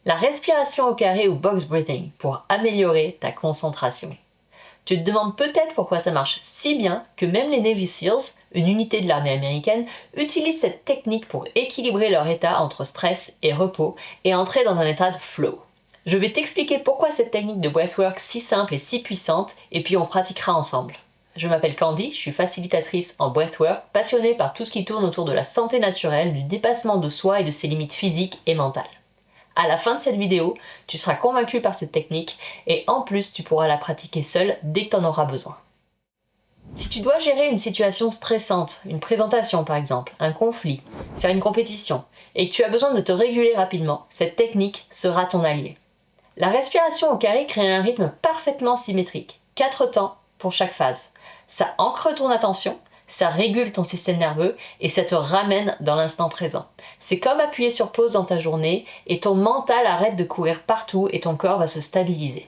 La respiration au carré ou box breathing pour améliorer ta concentration. Tu te demandes peut-être pourquoi ça marche si bien que même les Navy SEALs, une unité de l'armée américaine, utilisent cette technique pour équilibrer leur état entre stress et repos et entrer dans un état de flow. Je vais t'expliquer pourquoi cette technique de breathwork si simple et si puissante, et puis on pratiquera ensemble. Je m'appelle Candy, je suis facilitatrice en breathwork, passionnée par tout ce qui tourne autour de la santé naturelle, du dépassement de soi et de ses limites physiques et mentales. À la fin de cette vidéo, tu seras convaincu par cette technique et en plus tu pourras la pratiquer seule dès que tu en auras besoin. Si tu dois gérer une situation stressante, une présentation par exemple, un conflit, faire une compétition, et que tu as besoin de te réguler rapidement, cette technique sera ton allié. La respiration au carré crée un rythme parfaitement symétrique, 4 temps pour chaque phase. Ça ancre ton attention, ça régule ton système nerveux et ça te ramène dans l'instant présent. C'est comme appuyer sur pause dans ta journée et ton mental arrête de courir partout et ton corps va se stabiliser.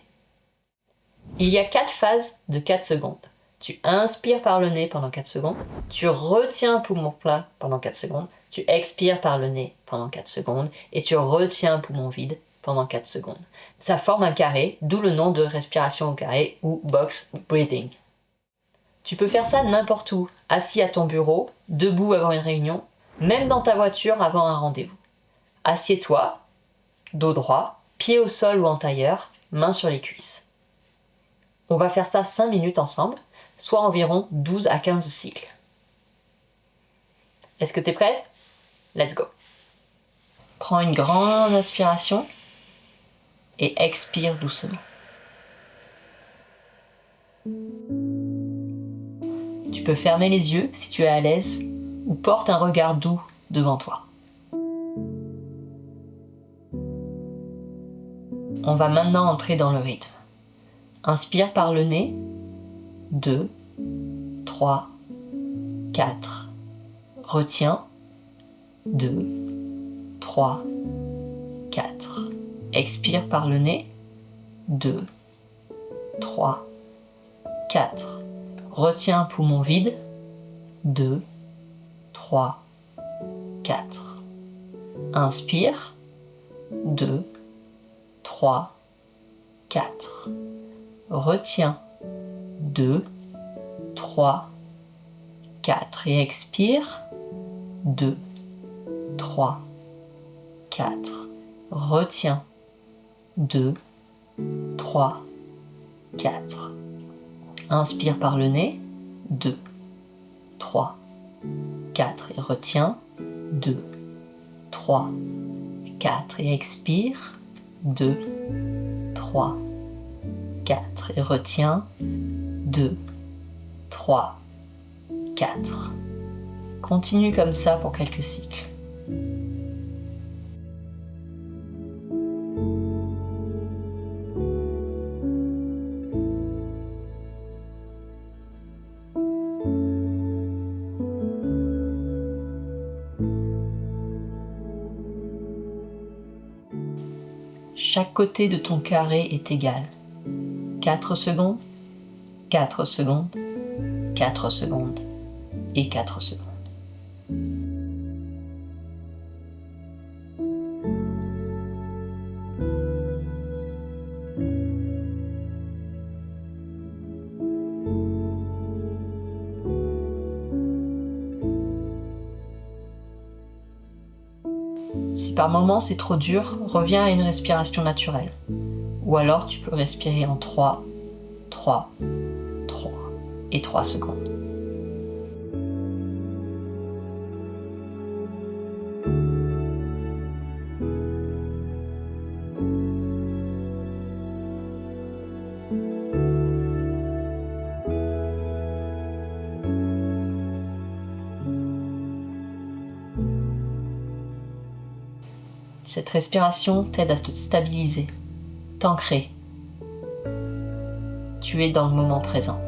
Il y a 4 phases de 4 secondes. Tu inspires par le nez pendant 4 secondes, tu retiens un poumon plat pendant 4 secondes, tu expires par le nez pendant 4 secondes et tu retiens un poumon vide pendant 4 secondes. Ça forme un carré, d'où le nom de respiration au carré ou box breathing. Tu peux faire ça n'importe où, assis à ton bureau, debout avant une réunion, même dans ta voiture avant un rendez-vous. Assieds-toi, dos droit, pied au sol ou en tailleur, mains sur les cuisses. On va faire ça 5 minutes ensemble, soit environ 12 à 15 cycles. Est-ce que tu es prêt? Let's go! Prends une grande inspiration et expire doucement. Tu peux fermer les yeux si tu es à l'aise ou porte un regard doux devant toi. On va maintenant entrer dans le rythme. Inspire par le nez, 2, 3, 4. Retiens, 2, 3, 4. Expire par le nez, 2, 3, 4. Retiens un poumon vide, 2, 3, 4. Inspire, 2, 3, 4. Retiens, 2, 3, 4. Et expire, 2, 3, 4. Retiens, 2, 3, 4. Inspire par le nez, 2, 3, 4 et retiens, 2, 3, 4 et expire, 2, 3, 4 et retiens, 2, 3, 4. Continue comme ça pour quelques cycles. Chaque côté de ton carré est égal. 4 secondes, 4 secondes, 4 secondes et 4 secondes. Si par moment c'est trop dur, reviens à une respiration naturelle. Ou alors tu peux respirer en 3, 3, 3 et 3 secondes. Cette respiration t'aide à te stabiliser, t'ancrer. Tu es dans le moment présent.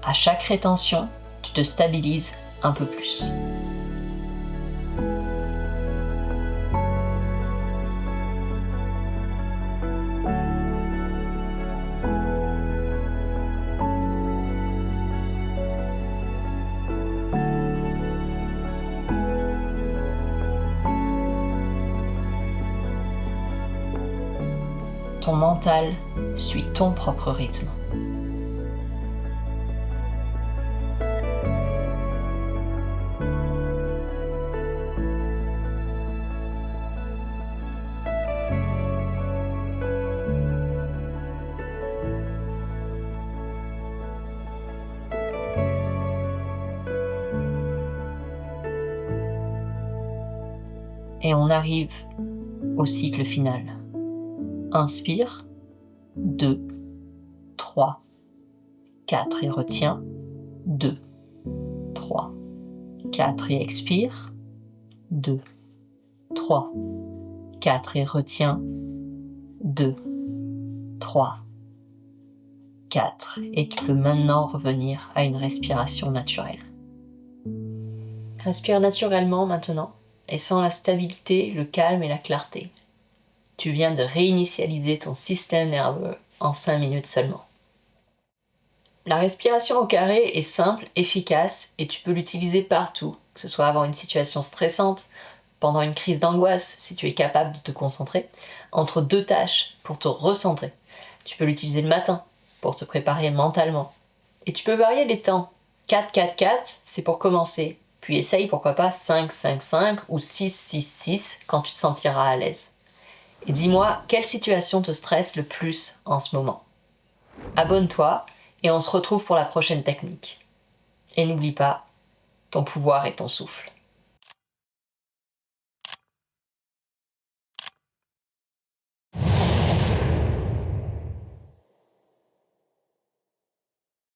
À chaque rétention, tu te stabilises un peu plus. Ton mental suit ton propre rythme. Et on arrive au cycle final. Inspire, 2, 3, 4 et retiens, 2, 3, 4 et expire, 2, 3, 4 et retiens, 2, 3, 4. Et tu peux maintenant revenir à une respiration naturelle. Respire naturellement maintenant et sens la stabilité, le calme et la clarté. Tu viens de réinitialiser ton système nerveux en 5 minutes seulement. La respiration au carré est simple, efficace et tu peux l'utiliser partout, que ce soit avant une situation stressante, pendant une crise d'angoisse si tu es capable de te concentrer, entre deux tâches pour te recentrer. Tu peux l'utiliser le matin pour te préparer mentalement. Et tu peux varier les temps. 4-4-4, c'est pour commencer. Puis essaye pourquoi pas 5-5-5 ou 6-6-6 quand tu te sentiras à l'aise. Et dis-moi, quelle situation te stresse le plus en ce moment? Abonne-toi et on se retrouve pour la prochaine technique. Et n'oublie pas, ton pouvoir est ton souffle.